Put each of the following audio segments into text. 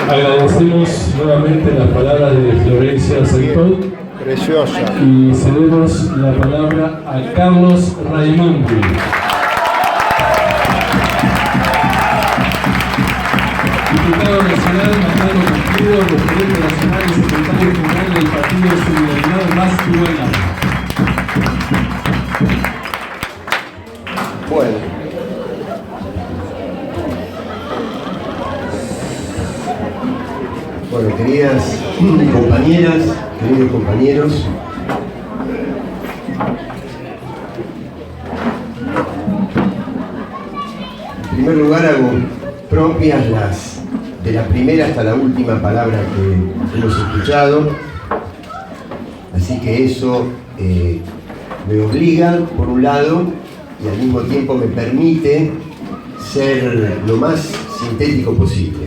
Agradecemos nuevamente las palabras de Florencia Saipov. Preciosa. Y cedemos la palabra a Carlos Raimondi. Diputado nacional, mandado cumplido, referente nacional y secretario general del Partido Solidaridad Más Cubana. Bueno, queridas compañeras, queridos compañeros, en primer lugar hago propias las de la primera hasta la última palabra que hemos escuchado, así que eso me obliga, por un lado, y al mismo tiempo me permite ser lo más sintético posible.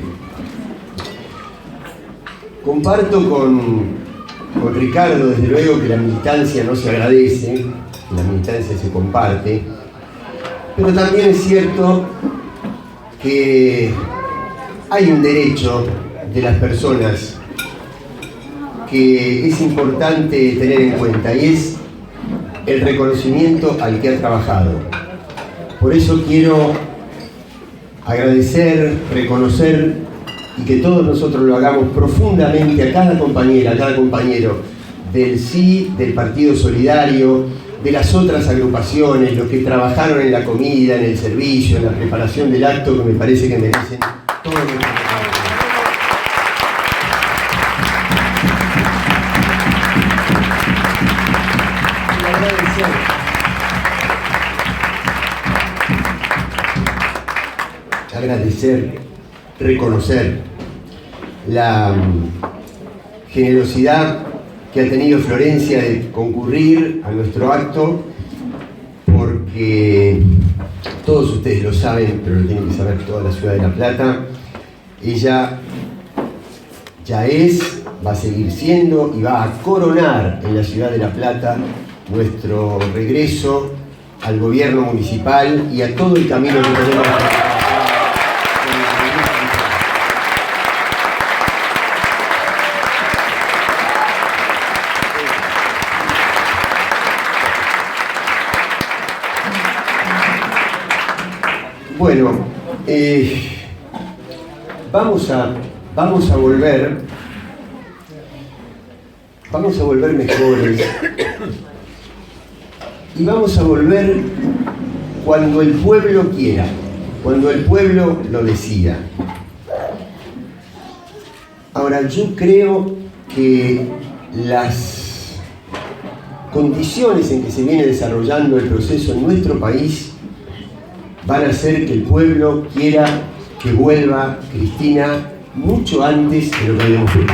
Comparto con Ricardo, desde luego, que la militancia no se agradece, que la militancia se comparte, pero también es cierto que hay un derecho de las personas que es importante tener en cuenta, y es el reconocimiento al que ha trabajado. Por eso quiero agradecer, reconocer, y que todos nosotros lo hagamos profundamente a cada compañera, a cada compañero del sí, del Partido Solidario, de las otras agrupaciones, los que trabajaron en la comida, en el servicio, en la preparación del acto, que me parece que merecen todo nuestro reconocimiento. Agradecer, reconocer la generosidad que ha tenido Florencia de concurrir a nuestro acto, porque todos ustedes lo saben, pero lo tiene que saber toda la ciudad de La Plata. Ella ya es, va a seguir siendo y va a coronar en la ciudad de La Plata nuestro regreso al gobierno municipal y a todo el camino que tenemos que hacer. Bueno, vamos a volver mejores, y vamos a volver cuando el pueblo quiera, cuando el pueblo lo decida. Ahora, yo creo que las condiciones en que se viene desarrollando el proceso en nuestro país van a hacer que el pueblo quiera que vuelva Cristina mucho antes de lo que habíamos visto.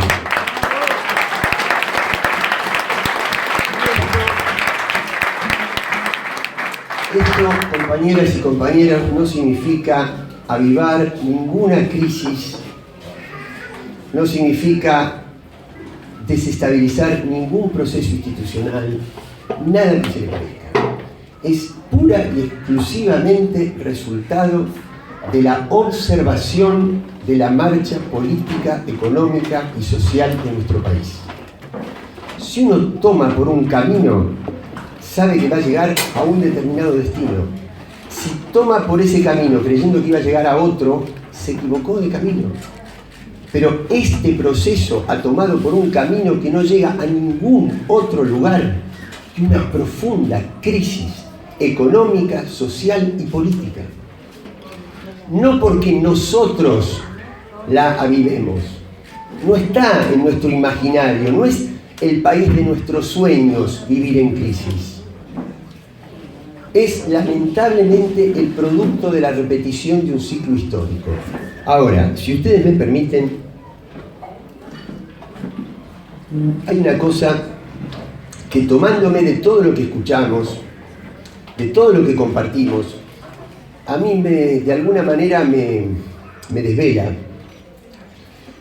Esto, compañeras y compañeros, no significa avivar ninguna crisis, no significa desestabilizar ningún proceso institucional, nada que se le parezca. Es pura y exclusivamente resultado de la observación de la marcha política, económica y social de nuestro país. Si uno toma por un camino, sabe que va a llegar a un determinado destino. Si toma por ese camino creyendo que iba a llegar a otro, se equivocó de camino. Pero este proceso ha tomado por un camino que no llega a ningún otro lugar que una profunda crisis económica, social y política. No porque nosotros la avivemos, no está en nuestro imaginario, no es el país de nuestros sueños vivir en crisis. Es lamentablemente el producto de la repetición de un ciclo histórico. Ahora, si ustedes me permiten, hay una cosa que, tomándome de todo lo que escuchamos, de todo lo que compartimos, a mí de alguna manera me desvela.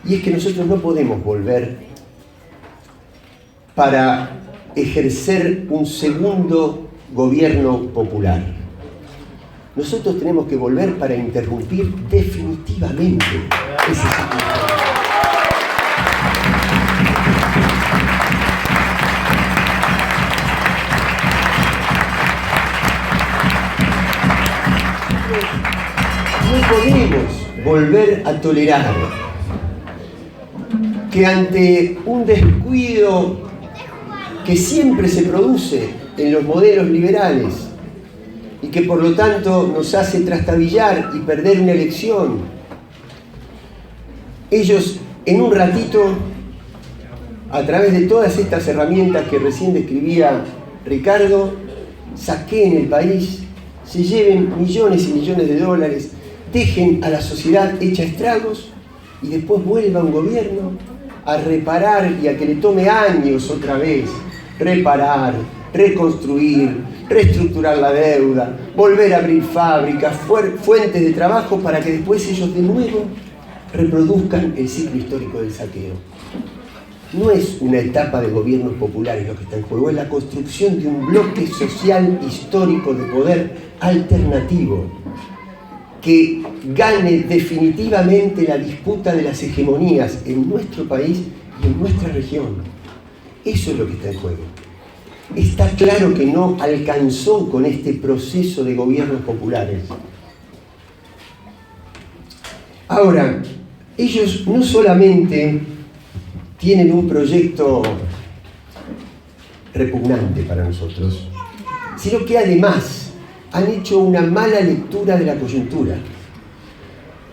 Y es que nosotros no podemos volver para ejercer un segundo gobierno popular. Nosotros tenemos que volver para interrumpir definitivamente ese ciclo. podemos volver a tolerar que ante un descuido que siempre se produce en los modelos liberales y que por lo tanto nos hace trastabillar y perder una elección, ellos en un ratito, a través de todas estas herramientas que recién describía Ricardo, saqueen el país, se lleven millones y millones de dólares, dejen a la sociedad hecha estragos y después vuelva un gobierno a reparar y a que le tome años otra vez reparar, reconstruir, reestructurar la deuda, volver a abrir fábricas, fuentes de trabajo para que después ellos de nuevo reproduzcan el ciclo histórico del saqueo. No es una etapa de gobiernos populares lo que está en juego, es la construcción de un bloque social histórico de poder alternativo que gane definitivamente la disputa de las hegemonías en nuestro país y en nuestra región. Eso es lo que está en juego. Está claro que no alcanzó con este proceso de gobiernos populares. Ahora, ellos no solamente tienen un proyecto repugnante para nosotros, sino que además han hecho una mala lectura de la coyuntura.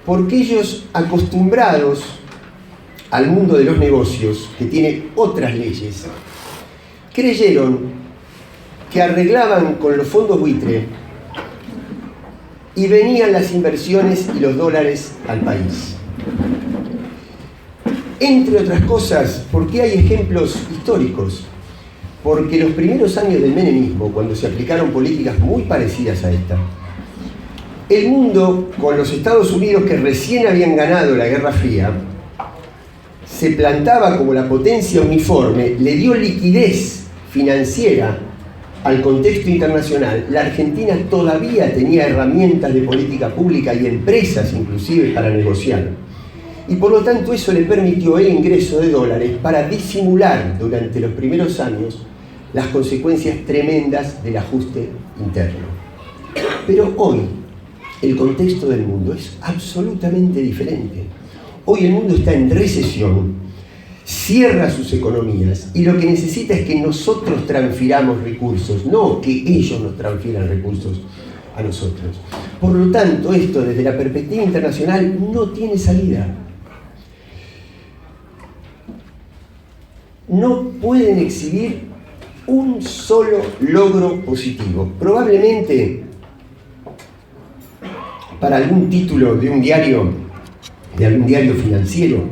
Porque ellos, acostumbrados al mundo de los negocios, que tiene otras leyes, creyeron que arreglaban con los fondos buitre y venían las inversiones y los dólares al país. Entre otras cosas, porque hay ejemplos históricos. Porque los primeros años del menemismo, cuando se aplicaron políticas muy parecidas a esta, el mundo, con los Estados Unidos que recién habían ganado la Guerra Fría, se plantaba como la potencia uniforme, le dio liquidez financiera al contexto internacional. La Argentina todavía tenía herramientas de política pública y empresas inclusive para negociar. Y por lo tanto eso le permitió el ingreso de dólares para disimular durante los primeros años las consecuencias tremendas del ajuste interno. Pero hoy el contexto del mundo es absolutamente diferente. Hoy el mundo está en recesión, cierra sus economías y lo que necesita es que nosotros transfiramos recursos, no que ellos nos transfieran recursos a nosotros. Por lo tanto, esto desde la perspectiva internacional no tiene salida. No pueden exhibir un solo logro positivo. Probablemente para algún título de algún diario financiero,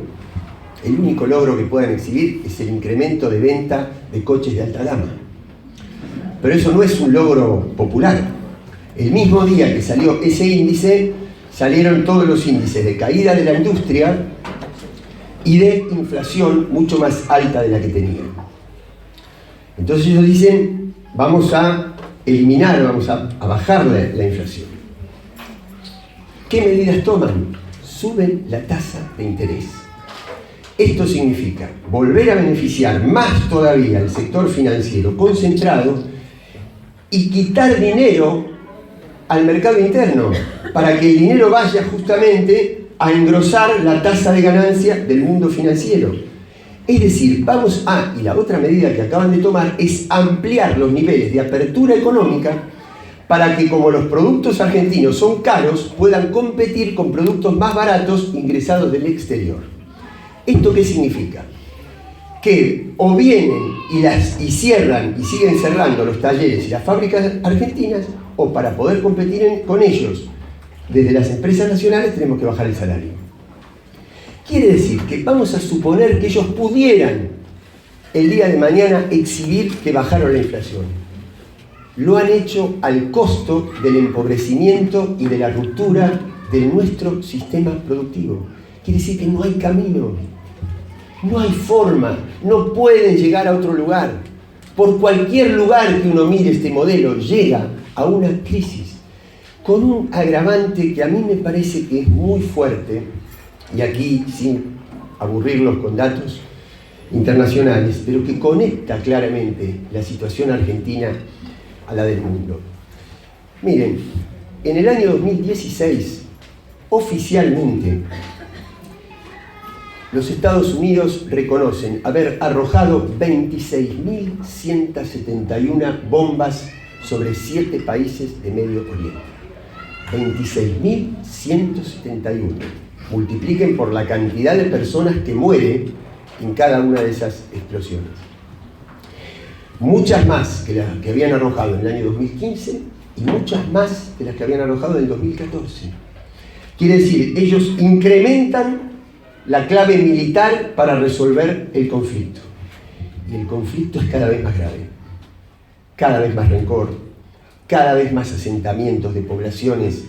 el único logro que puedan exhibir es el incremento de venta de coches de alta gama. Pero eso no es un logro popular. El mismo día que salió ese índice, salieron todos los índices de caída de la industria y de inflación mucho más alta de la que tenían. Entonces ellos dicen, vamos a eliminar, vamos a bajar la inflación. ¿Qué medidas toman? Suben la tasa de interés. Esto significa volver a beneficiar más todavía al sector financiero concentrado y quitar dinero al mercado interno para que el dinero vaya justamente a engrosar la tasa de ganancia del mundo financiero. Es decir, y la otra medida que acaban de tomar es ampliar los niveles de apertura económica para que, como los productos argentinos son caros, puedan competir con productos más baratos ingresados del exterior. ¿Esto qué significa? Que o vienen y cierran y siguen cerrando los talleres y las fábricas argentinas, o para poder competir con ellos desde las empresas nacionales tenemos que bajar el salario. Quiere decir que vamos a suponer que ellos pudieran el día de mañana exhibir que bajaron la inflación. Lo han hecho al costo del empobrecimiento y de la ruptura de nuestro sistema productivo. Quiere decir que no hay camino, no hay forma, no pueden llegar a otro lugar. Por cualquier lugar que uno mire este modelo, llega a una crisis, con un agravante que a mí me parece que es muy fuerte, y aquí sin aburrirlos con datos internacionales, pero que conecta claramente la situación argentina a la del mundo. Miren, en el año 2016 oficialmente, los Estados Unidos reconocen haber arrojado 26.171 bombas sobre 7 países de Medio Oriente. 26.171. Multipliquen por la cantidad de personas que mueren en cada una de esas explosiones. Muchas más que las que habían arrojado en el año 2015 y muchas más de las que habían arrojado en el 2014. Quiere decir, ellos incrementan la clave militar para resolver el conflicto. Y el conflicto es cada vez más grave. Cada vez más rencor, cada vez más asentamientos de poblaciones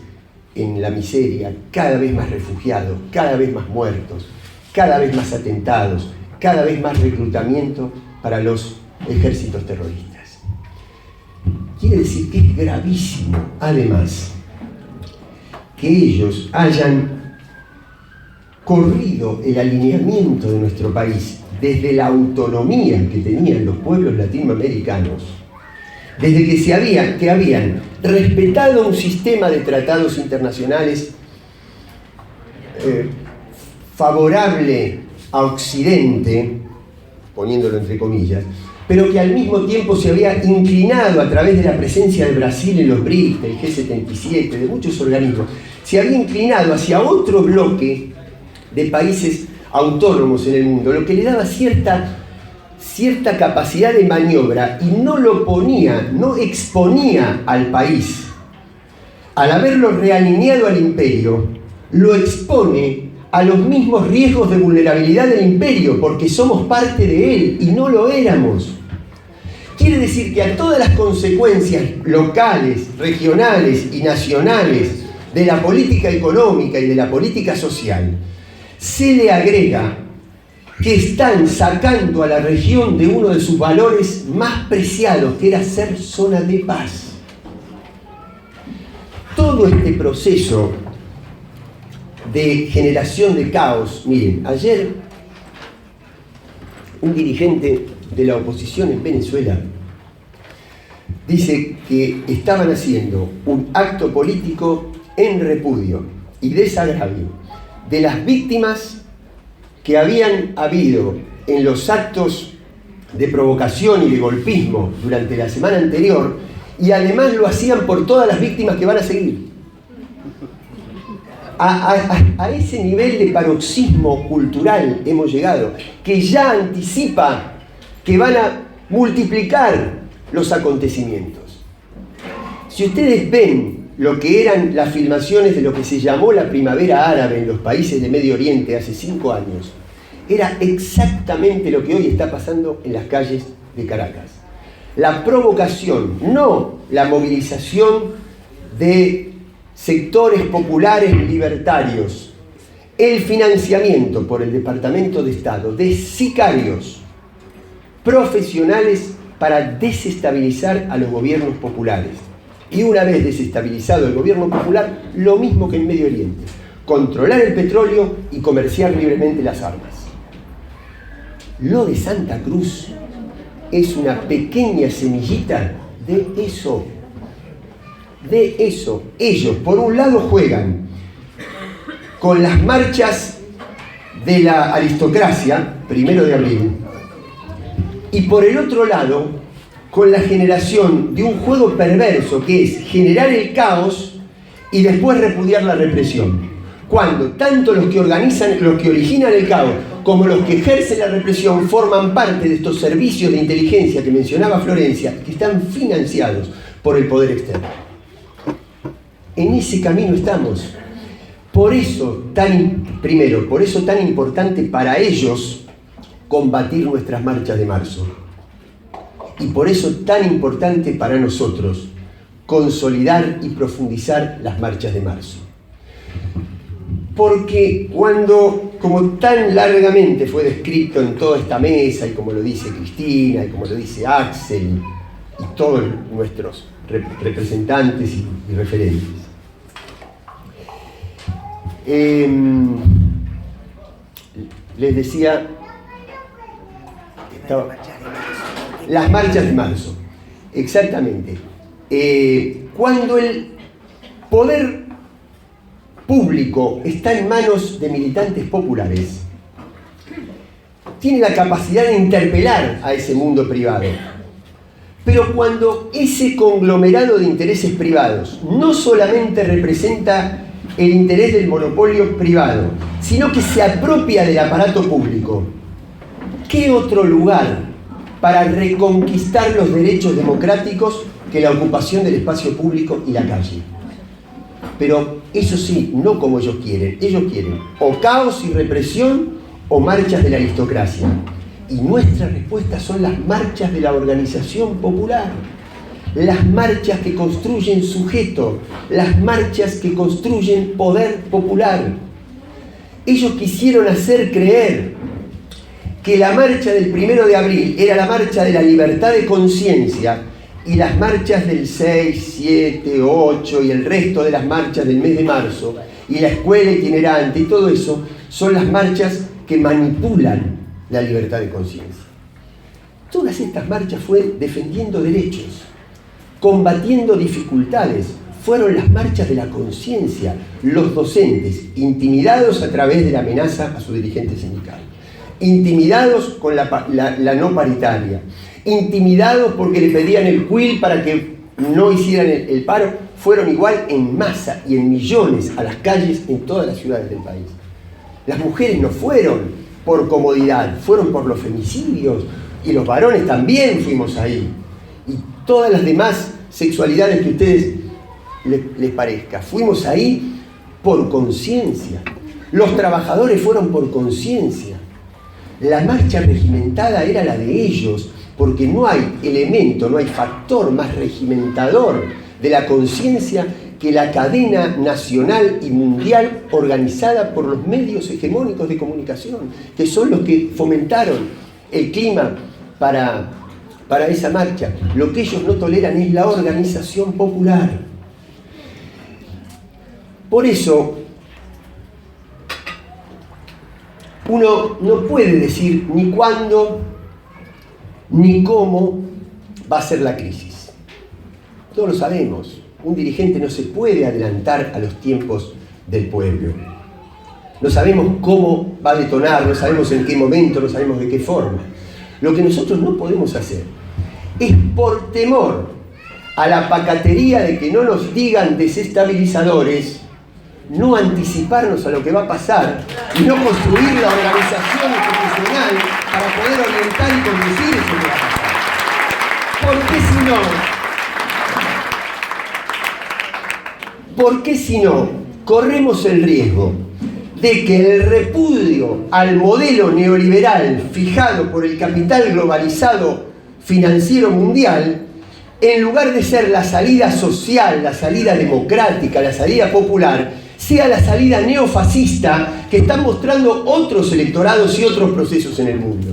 en la miseria, cada vez más refugiados, cada vez más muertos, cada vez más atentados, cada vez más reclutamiento para los ejércitos terroristas. Quiere decir que es gravísimo, además, que ellos hayan corrido el alineamiento de nuestro país desde la autonomía que tenían los pueblos latinoamericanos, desde que habían respetado un sistema de tratados internacionales favorable a Occidente, poniéndolo entre comillas, pero que al mismo tiempo se había inclinado a través de la presencia de Brasil en los BRICS, del G77, de muchos organismos, se había inclinado hacia otro bloque de países autónomos en el mundo, lo que le daba cierta capacidad de maniobra y no exponía al país. Al haberlo realineado al imperio, lo expone a los mismos riesgos de vulnerabilidad del imperio, porque somos parte de él y no lo éramos. Quiere decir que a todas las consecuencias locales, regionales y nacionales de la política económica y de la política social, se le agrega que están sacando a la región de uno de sus valores más preciados, que era ser zona de paz. Todo este proceso de generación de caos, miren, ayer un dirigente de la oposición en Venezuela dice que estaban haciendo un acto político en repudio y desagravio de las víctimas que habían habido en los actos de provocación y de golpismo durante la semana anterior, y además lo hacían por todas las víctimas que van a seguir. A ese nivel de paroxismo cultural hemos llegado, que ya anticipa que van a multiplicar los acontecimientos. Si ustedes ven lo que eran las filmaciones de lo que se llamó la primavera árabe en los países de Medio Oriente hace 5 años, era exactamente lo que hoy está pasando en las calles de Caracas. La provocación, no la movilización de sectores populares libertarios, el financiamiento por el Departamento de Estado de sicarios profesionales para desestabilizar a los gobiernos populares. Y una vez desestabilizado el gobierno popular, lo mismo que en Medio Oriente: controlar el petróleo y comerciar libremente las armas. Lo de Santa Cruz es una pequeña semillita de eso. De eso. Ellos, por un lado, juegan con las marchas de la aristocracia, 1 de abril, y por el otro lado, con la generación de un juego perverso que es generar el caos y después repudiar la represión. Cuando tanto los que originan el caos como los que ejercen la represión forman parte de estos servicios de inteligencia que mencionaba Florencia, que están financiados por el poder externo. En ese camino estamos. Por eso tan importante para ellos combatir nuestras marchas de marzo. Y por eso tan importante para nosotros consolidar y profundizar las marchas de marzo. Porque cuando, como tan largamente fue descrito en toda esta mesa, y como lo dice Cristina, y como lo dice Axel, y todos nuestros representantes y referentes, les decía, las marchas de marzo, exactamente. Cuando el poder público está en manos de militantes populares, tiene la capacidad de interpelar a ese mundo privado. Pero cuando ese conglomerado de intereses privados no solamente representa el interés del monopolio privado, sino que se apropia del aparato público, ¿qué otro lugar para reconquistar los derechos democráticos que la ocupación del espacio público y la calle? Pero eso sí, no como ellos quieren. Ellos quieren o caos y represión o marchas de la aristocracia. Y nuestra respuesta son las marchas de la organización popular, las marchas que construyen sujeto, las marchas que construyen poder popular. Ellos quisieron hacer creer que la marcha del 1 de abril era la marcha de la libertad de conciencia, y las marchas del 6, 7, 8 y el resto de las marchas del mes de marzo, y la escuela itinerante y todo eso, son las marchas que manipulan la libertad de conciencia. Todas estas marchas fue defendiendo derechos, combatiendo dificultades. Fueron las marchas de la conciencia, los docentes, intimidados a través de la amenaza a su dirigente sindical, intimidados con la no paritaria, intimidados porque le pedían el quil para que no hicieran el paro, fueron igual en masa y en millones a las calles en todas las ciudades del país. Las mujeres no fueron por comodidad, fueron por los femicidios, y los varones también fuimos ahí, y todas las demás sexualidades que a ustedes les parezca. Fuimos ahí por conciencia. Los trabajadores fueron por conciencia. La marcha regimentada era la de ellos, porque no hay elemento, no hay factor más regimentador de la conciencia que la cadena nacional y mundial organizada por los medios hegemónicos de comunicación, que son los que fomentaron el clima para esa marcha. Lo que ellos no toleran es la organización popular. Por eso, uno no puede decir ni cuándo ni cómo va a ser la crisis. Todos lo sabemos. Un dirigente no se puede adelantar a los tiempos del pueblo. No sabemos cómo va a detonar, no sabemos en qué momento, no sabemos de qué forma. Lo que nosotros no podemos hacer es, por temor a la pacatería de que no nos digan desestabilizadores, no anticiparnos a lo que va a pasar y no construir la organización institucional para poder orientar y conducir eso que va a pasar. Porque si no, corremos el riesgo de que el repudio al modelo neoliberal fijado por el capital globalizado financiero mundial, en lugar de ser la salida social, la salida democrática, la salida popular, sea la salida neofascista que están mostrando otros electorados y otros procesos en el mundo.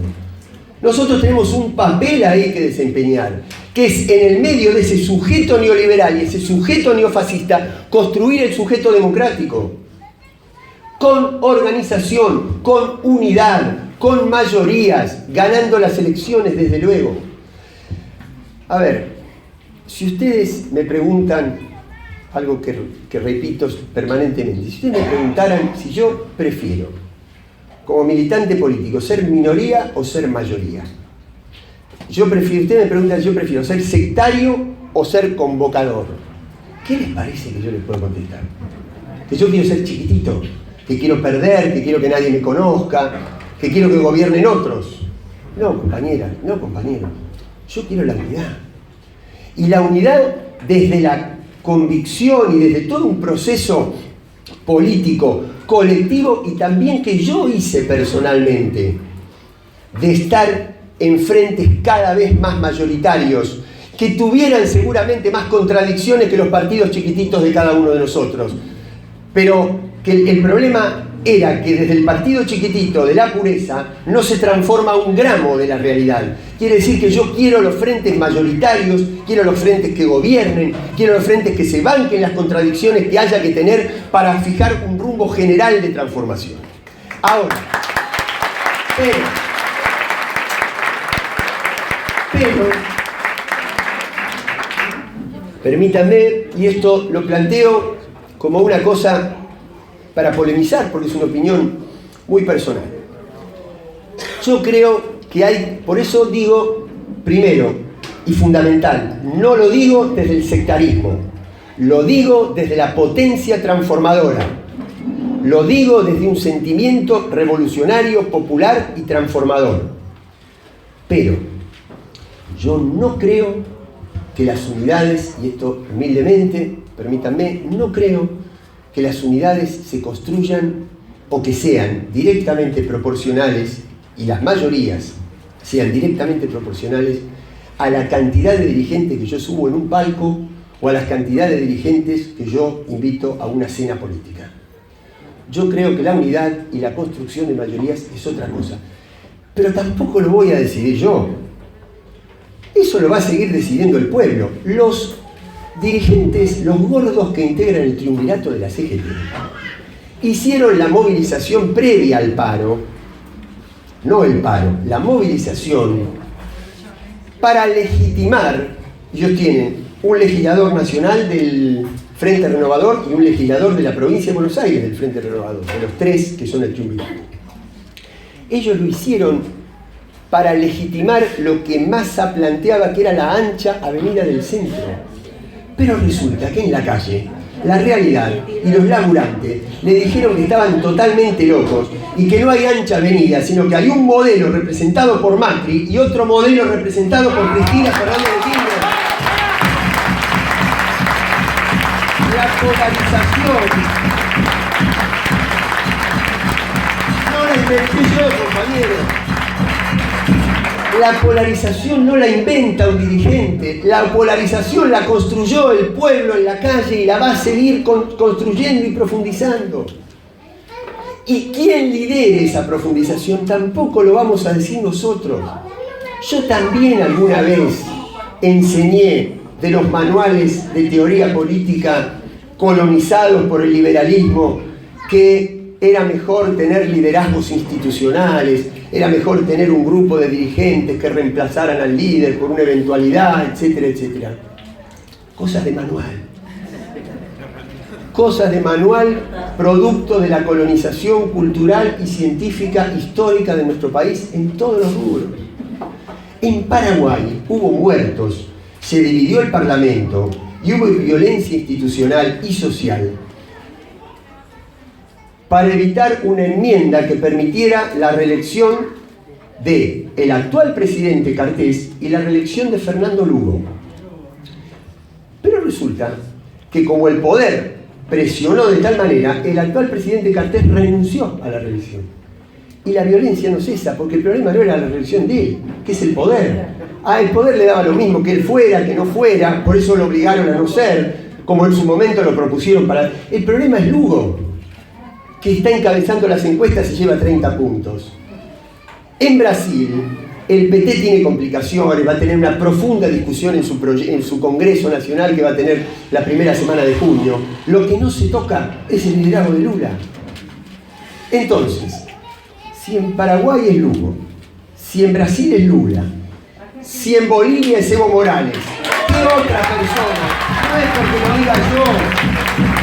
Nosotros tenemos un papel ahí que desempeñar, que es, en el medio de ese sujeto neoliberal y ese sujeto neofascista, construir el sujeto democrático, con organización, con unidad, con mayorías, ganando las elecciones desde luego. A ver, si ustedes me preguntan algo que repito permanentemente, si ustedes me preguntaran si yo prefiero, como militante político, ser minoría o ser mayoría, ustedes me preguntan si yo prefiero ser sectario o ser convocador, ¿qué les parece que yo les puedo contestar? Que yo quiero ser chiquitito, que quiero perder, que quiero que nadie me conozca, que quiero que gobiernen otros. No, compañera, no, compañero. Yo quiero la unidad. Y la unidad desde la convicción y desde todo un proceso político, colectivo, y también que yo hice personalmente, de estar en frentes cada vez más mayoritarios, que tuvieran seguramente más contradicciones que los partidos chiquititos de cada uno de nosotros, pero que el problema era que desde el partido chiquitito de la pureza no se transforma un gramo de la realidad. Quiere decir que yo quiero los frentes mayoritarios, quiero los frentes que gobiernen, quiero los frentes que se banquen las contradicciones que haya que tener para fijar un rumbo general de transformación. Ahora, pero permítanme, y esto lo planteo como una cosa para polemizar, porque es una opinión muy personal. Yo creo que hay, por eso digo, primero y fundamental, no lo digo desde el sectarismo, lo digo desde la potencia transformadora, lo digo desde un sentimiento revolucionario, popular y transformador. Pero yo no creo que las unidades, y esto humildemente, permítanme, no creo que las unidades se construyan o que sean directamente proporcionales, y las mayorías sean directamente proporcionales a la cantidad de dirigentes que yo subo en un palco o a la cantidad de dirigentes que yo invito a una cena política. Yo creo que la unidad y la construcción de mayorías es otra cosa. Pero tampoco lo voy a decidir yo. Eso lo va a seguir decidiendo el pueblo. Los dirigentes, los gordos que integran el triunvirato de la CGT, hicieron la movilización previa al paro, no el paro, la movilización para legitimar. Ellos tienen un legislador nacional del Frente Renovador y un legislador de la provincia de Buenos Aires del Frente Renovador, de los tres que son el triunvirato. Ellos lo hicieron para legitimar lo que Massa planteaba que era la ancha avenida del centro. Pero resulta que en la calle, la realidad y los laburantes le dijeron que estaban totalmente locos y que no hay ancha avenida, sino que hay un modelo representado por Macri y otro modelo representado por Cristina Fernández de Kirchner. La polarización no la inventé yo, compañeros. La polarización no la inventa un dirigente, la polarización la construyó el pueblo en la calle y la va a seguir construyendo y profundizando. Y quién lidere esa profundización tampoco lo vamos a decir nosotros. Yo también alguna vez enseñé de los manuales de teoría política colonizados por el liberalismo que era mejor tener liderazgos institucionales, era mejor tener un grupo de dirigentes que reemplazaran al líder por una eventualidad, etcétera, etcétera. Cosas de manual. Cosas de manual, producto de la colonización cultural y científica histórica de nuestro país en todos los rubros. En Paraguay hubo muertos, se dividió el Parlamento y hubo violencia institucional y social para evitar una enmienda que permitiera la reelección del actual presidente Cartés y la reelección de Fernando Lugo. Pero resulta que como el poder presionó de tal manera, el actual presidente Cartés renunció a la reelección. Y la violencia no cesa, porque el problema no era la reelección de él, que es el poder. El poder le daba lo mismo que él fuera, que no fuera, por eso lo obligaron a no ser, como en su momento lo propusieron para... El problema es Lugo, que está encabezando las encuestas y lleva 30 puntos. En Brasil, el PT tiene complicaciones, va a tener una profunda discusión en su Congreso Nacional que va a tener la primera semana de junio. Lo que no se toca es el liderazgo de Lula. Entonces, si en Paraguay es Lugo, si en Brasil es Lula, si en Bolivia es Evo Morales, ¿qué otra persona? No es porque lo diga yo,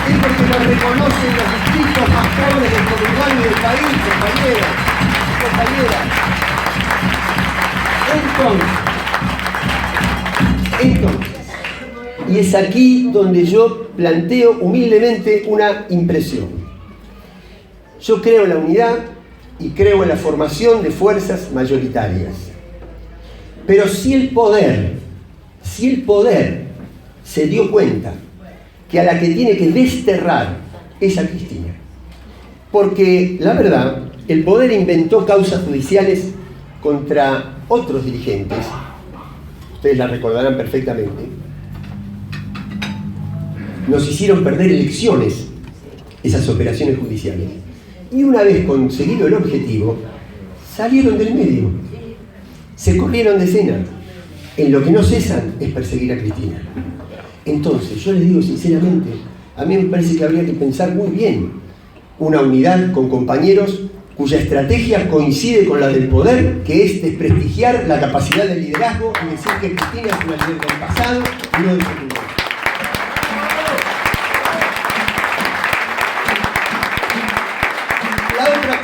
es porque lo reconocen los distritos más pobres del conurbano y del país, compañeros, compañeras. Entonces, y es aquí donde yo planteo humildemente una impresión. Yo creo en la unidad y creo en la formación de fuerzas mayoritarias. Pero si el poder se dio cuenta que a la que tiene que desterrar es a Cristina. Porque, la verdad, el poder inventó causas judiciales contra otros dirigentes, ustedes la recordarán perfectamente, nos hicieron perder elecciones esas operaciones judiciales. Y una vez conseguido el objetivo, salieron del medio, se corrieron de escena. En lo que no cesan es perseguir a Cristina. Entonces, yo les digo sinceramente, a mí me parece que habría que pensar muy bien una unidad con compañeros cuya estrategia coincide con la del poder, que es desprestigiar la capacidad de liderazgo y decir que Cristina es una líder del pasado y no del futuro.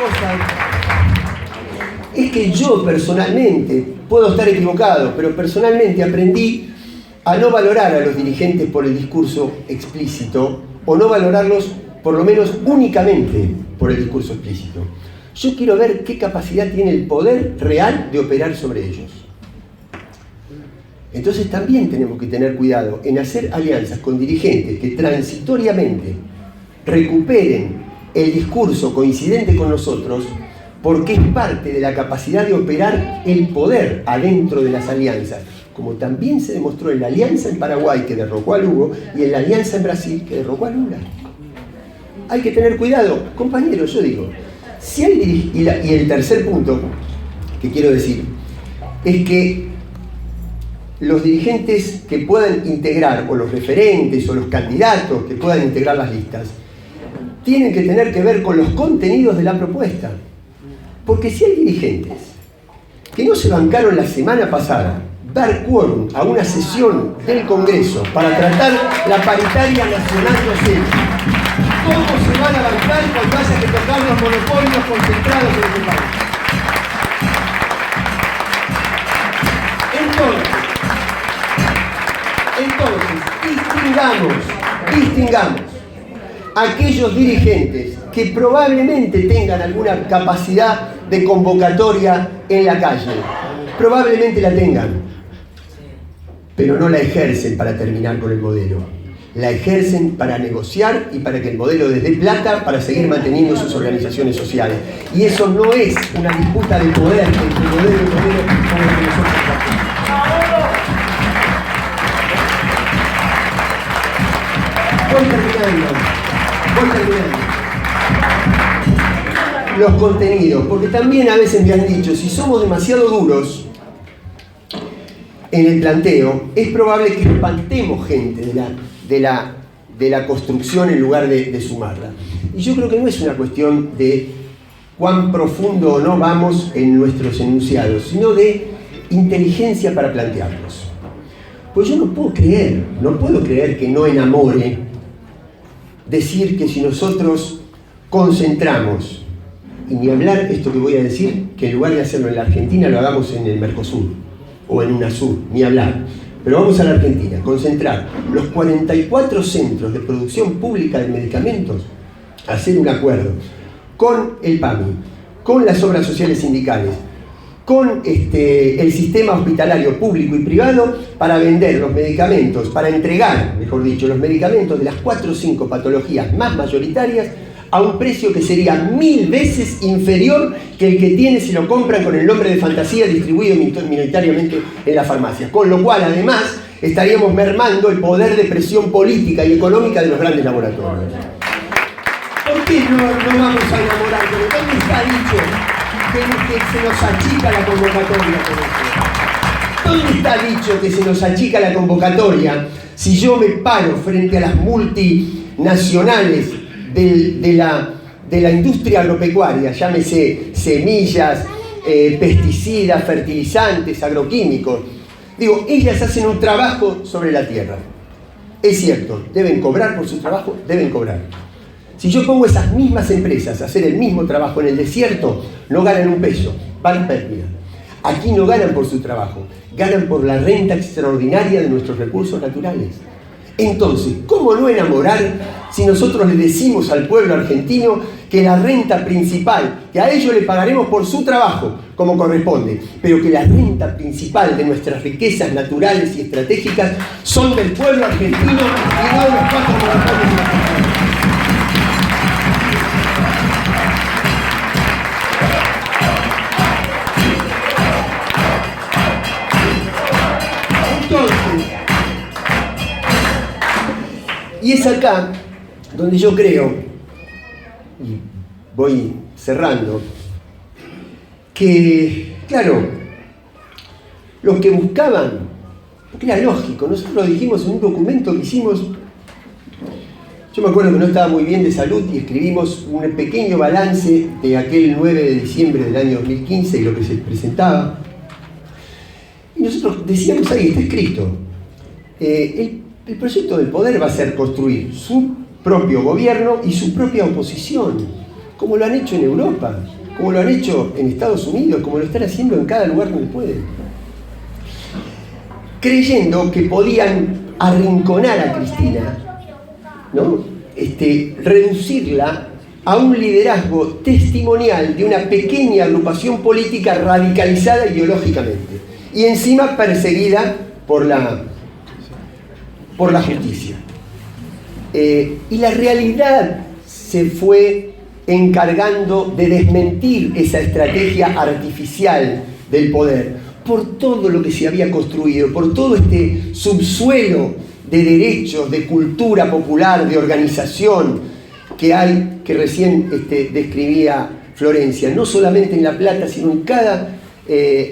cosa es que yo personalmente, puedo estar equivocado, pero personalmente aprendí a no valorar a los dirigentes por el discurso explícito, o no valorarlos por lo menos únicamente por el discurso explícito. Yo quiero ver qué capacidad tiene el poder real de operar sobre ellos. Entonces también tenemos que tener cuidado en hacer alianzas con dirigentes que transitoriamente recuperen el discurso coincidente con nosotros, porque es parte de la capacidad de operar el poder adentro de las alianzas, como también se demostró en la alianza en Paraguay, que derrocó a Lugo, y en la alianza en Brasil, que derrocó a Lula. Hay que tener cuidado, compañeros, yo digo, si hay y el tercer punto que quiero decir es que los dirigentes que puedan integrar, o los referentes, o los candidatos que puedan integrar las listas, tienen que tener que ver con los contenidos de la propuesta. Porque si hay dirigentes que no se bancaron la semana pasada dar quórum a una sesión del Congreso para tratar la paritaria nacional docente, ¿cómo se van a bancar cuando haya que tocar los monopolios concentrados en este país? Entonces, distingamos aquellos dirigentes que probablemente tengan alguna capacidad de convocatoria en la calle. Probablemente la tengan, pero no la ejercen para terminar con el modelo. La ejercen para negociar y para que el modelo les dé plata para seguir manteniendo sus organizaciones sociales. Y eso no es una disputa de poder entre modelo y modelo como la que nosotros hacemos. Voy terminando. Los contenidos, porque también a veces me han dicho, si somos demasiado duros en el planteo, es probable que espantemos gente de la construcción en lugar de sumarla. Y yo creo que no es una cuestión de cuán profundo o no vamos en nuestros enunciados, sino de inteligencia para plantearlos. Pues yo no puedo creer que no enamore decir que si nosotros concentramos, y ni hablar esto que voy a decir, que en lugar de hacerlo en la Argentina lo hagamos en el Mercosur o en UNASUR, ni hablar. Pero vamos a la Argentina, concentrar los 44 centros de producción pública de medicamentos, hacer un acuerdo con el PAMI, con las obras sociales sindicales, con el sistema hospitalario público y privado para vender los medicamentos, para entregar, mejor dicho, los medicamentos de las 4 o 5 patologías más mayoritarias a un precio que sería 1000 veces inferior que el que tiene si lo compran con el nombre de fantasía distribuido minoritariamente en las farmacias. Con lo cual, además, estaríamos mermando el poder de presión política y económica de los grandes laboratorios. ¿Por qué no vamos a enamorar? ¿Dónde está dicho que se nos achica la convocatoria con eso? ¿Dónde está dicho que se nos achica la convocatoria si yo me paro frente a las multinacionales de la industria agropecuaria, llámese semillas, pesticidas, fertilizantes, agroquímicos? Digo, ellas hacen un trabajo sobre la tierra. Es cierto, deben cobrar por su trabajo, deben cobrar. Si yo pongo esas mismas empresas a hacer el mismo trabajo en el desierto, no ganan un peso, van a pérdida. Aquí no ganan por su trabajo, ganan por la renta extraordinaria de nuestros recursos naturales. Entonces, ¿cómo no enamorar si nosotros le decimos al pueblo argentino que la renta principal, que a ellos le pagaremos por su trabajo, como corresponde, pero que la renta principal de nuestras riquezas naturales y estratégicas son del pueblo argentino y no de los 4 monopolios nacionales? Y es acá donde yo creo, y voy cerrando, que, claro, los que buscaban, porque era lógico, nosotros lo dijimos en un documento que hicimos, yo me acuerdo que no estaba muy bien de salud y escribimos un pequeño balance de aquel 9 de diciembre del año 2015 y lo que se presentaba. Y nosotros decíamos ahí, está escrito, el proyecto del poder va a ser construir su propio gobierno y su propia oposición, como lo han hecho en Europa, como lo han hecho en Estados Unidos, como lo están haciendo en cada lugar donde pueden. Creyendo que podían arrinconar a Cristina, ¿no? Reducirla a un liderazgo testimonial de una pequeña agrupación política radicalizada ideológicamente y encima perseguida por la justicia. Y la realidad se fue encargando de desmentir esa estrategia artificial del poder por todo lo que se había construido, por todo este subsuelo de derechos, de cultura popular, de organización que hay, que recién describía Florencia, no solamente en La Plata, sino en cada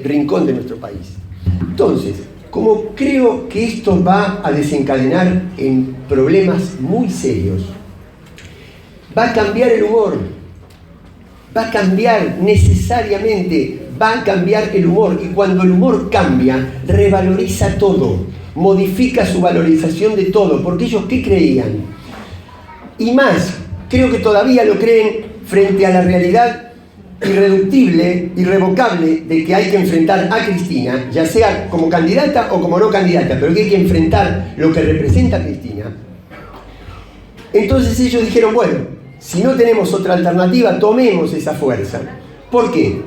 rincón de nuestro país. Entonces, como creo que esto va a desencadenar en problemas muy serios, va a cambiar el humor, va a cambiar necesariamente, va a cambiar el humor, y cuando el humor cambia, revaloriza todo, modifica su valorización de todo, porque ellos ¿qué creían? Y más, creo que todavía lo creen frente a la realidad irreductible, irrevocable de que hay que enfrentar a Cristina, ya sea como candidata o como no candidata, pero que hay que enfrentar lo que representa a Cristina. Entonces ellos dijeron, bueno, si no tenemos otra alternativa, tomemos esa fuerza. ¿Por qué?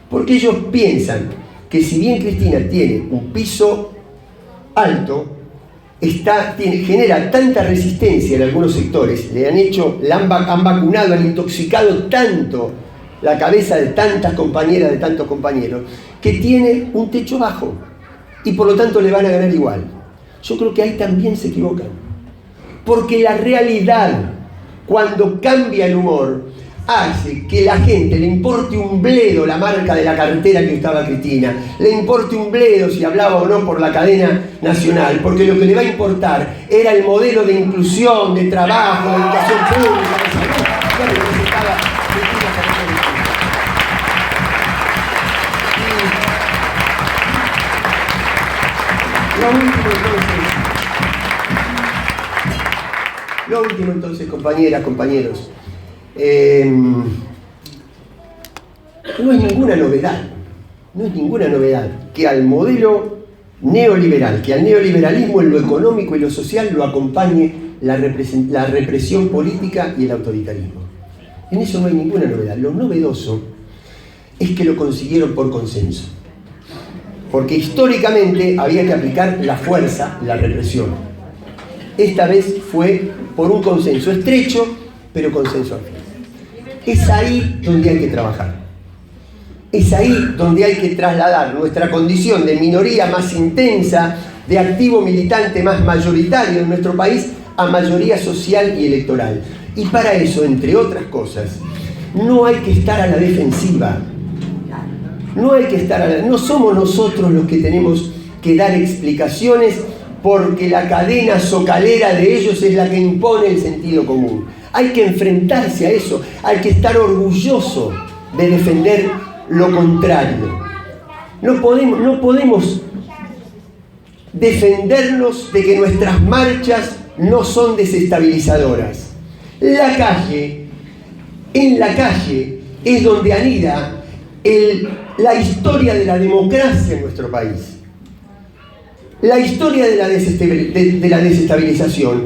Porque ellos piensan que si bien Cristina tiene un piso alto, genera tanta resistencia en algunos sectores, han vacunado, han intoxicado tanto la cabeza de tantas compañeras, de tantos compañeros, que tiene un techo bajo y por lo tanto le van a ganar igual. Yo creo que ahí también se equivocan, porque la realidad, cuando cambia el humor, hace que la gente le importe un bledo la marca de la cartera que usaba Cristina, le importe un bledo si hablaba o no por la cadena nacional, porque lo que le va a importar era el modelo de inclusión, de trabajo, de educación pública, de salud, que representaba Cristina Fernández. Lo último entonces, compañeras, compañeros, no es ninguna novedad que al modelo neoliberal, que al neoliberalismo en lo económico y lo social lo acompañe la represión política y el autoritarismo. En eso no hay ninguna novedad. Lo novedoso es que lo consiguieron por consenso, porque históricamente había que aplicar la fuerza, la represión. Esta vez fue por un consenso estrecho, pero consenso al fin. Es ahí donde hay que trabajar. Es ahí donde hay que trasladar nuestra condición de minoría más intensa, de activo militante más mayoritario en nuestro país, a mayoría social y electoral. Y para eso, entre otras cosas, no hay que estar a la defensiva. No somos nosotros los que tenemos que dar explicaciones porque la cadena socalera de ellos es la que impone el sentido común. Hay que enfrentarse a eso, hay que estar orgulloso de defender lo contrario. No podemos defendernos de que nuestras marchas no son desestabilizadoras. En la calle es donde anida la historia de la democracia en nuestro país. La historia de la desestabilización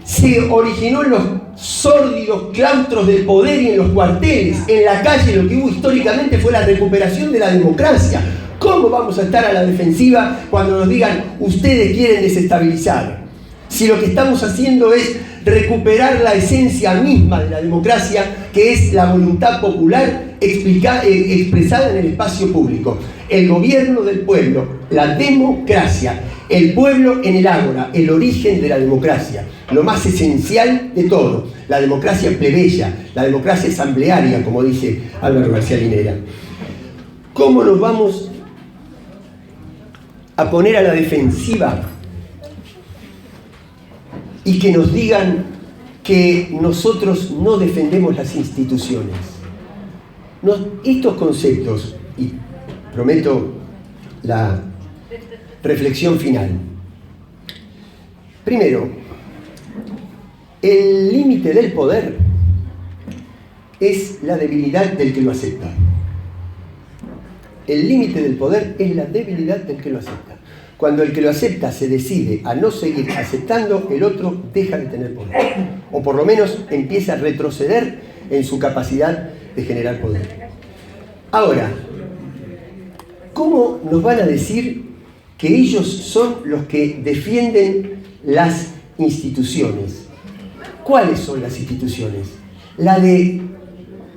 se originó en los sórdidos claustros del poder y en los cuarteles. En la calle lo que hubo históricamente fue la recuperación de la democracia. ¿Cómo vamos a estar a la defensiva cuando nos digan ustedes quieren desestabilizar? Si lo que estamos haciendo es recuperar la esencia misma de la democracia, que es la voluntad popular expresada en el espacio público. El gobierno del pueblo, la democracia, el pueblo en el ágora, el origen de la democracia, lo más esencial de todo, la democracia plebeya, la democracia asamblearia, como dice Álvaro García Linera. ¿Cómo nos vamos a poner a la defensiva y que nos digan que nosotros no defendemos las instituciones? Estos conceptos, y prometo la reflexión final. Primero, el límite del poder es la debilidad del que lo acepta. El límite del poder es la debilidad del que lo acepta. Cuando el que lo acepta se decide a no seguir aceptando, el otro deja de tener poder. O por lo menos empieza a retroceder en su capacidad de generar poder. Ahora, ¿cómo nos van a decir que ellos son los que defienden las instituciones? ¿Cuáles son las instituciones? La de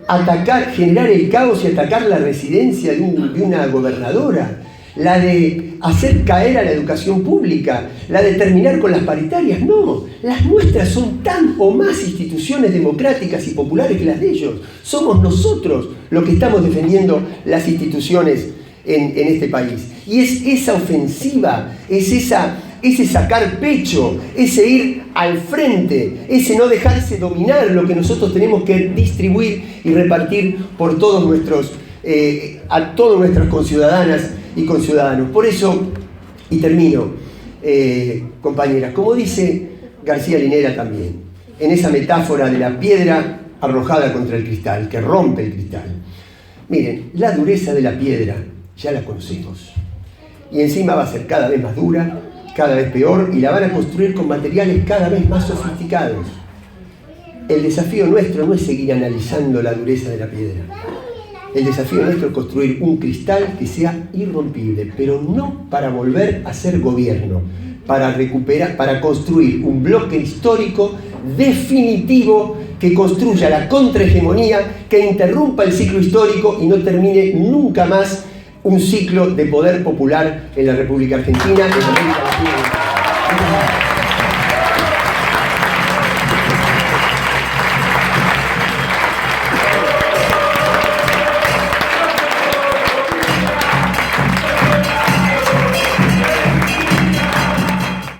atacar, generar el caos y atacar la residencia de una gobernadora, la de hacer caer a la educación pública, la de terminar con las paritarias. No, las nuestras son tan o más instituciones democráticas y populares que las de ellos. Somos nosotros los que estamos defendiendo las instituciones en este país. Y es esa ofensiva, es ese sacar pecho, ese ir al frente, ese no dejarse dominar lo que nosotros tenemos que distribuir y repartir por a todas nuestras conciudadanas y conciudadanos. Por eso, y termino, compañeras, como dice García Linera también, en esa metáfora de la piedra arrojada contra el cristal, que rompe el cristal. Miren, la dureza de la piedra ya la conocemos. Y encima va a ser cada vez más dura, cada vez peor, y la van a construir con materiales cada vez más sofisticados. El desafío nuestro no es seguir analizando la dureza de la piedra. El desafío nuestro es construir un cristal que sea irrompible, pero no para volver a ser gobierno, para construir un bloque histórico definitivo que construya la contrahegemonía, que interrumpa el ciclo histórico y no termine nunca más un ciclo de poder popular en la República Argentina, en América Latina.